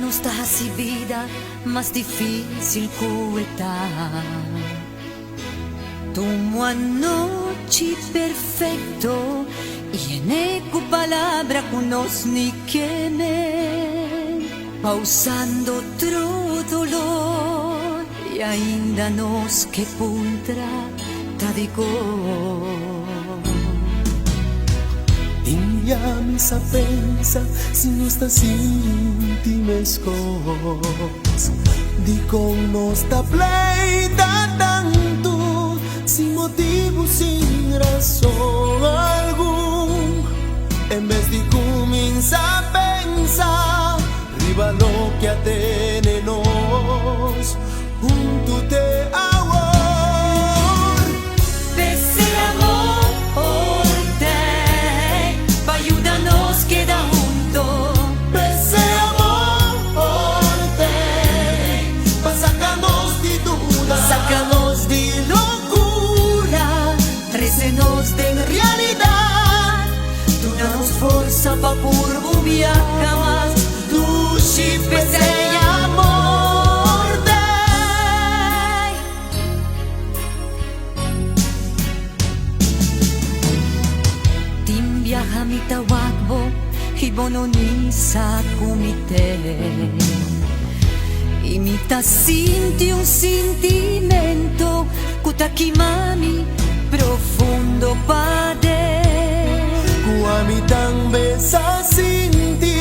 nuestra vida más difícil cuetar. Tomo anoche perfecto y en eco palabra con nos ni quemen, pausando otro dolor y ainda nos que puntra digo. Tinha missa pensa se nos está sentimes cos di con nos ta pleita tanto sin motivo, sin razón algún, en vez de comenzar a pensar riba lo que atene nos junto te de realidad, tú no nos forza pa' por viajar más, tu chip se amor de Tim viaja mi tawakbo y bono ni sa kumite y mi ta sinti un sentimento kutakimami profundo padre. Kuami tang besa sinti,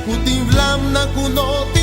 kutim vlam na kunot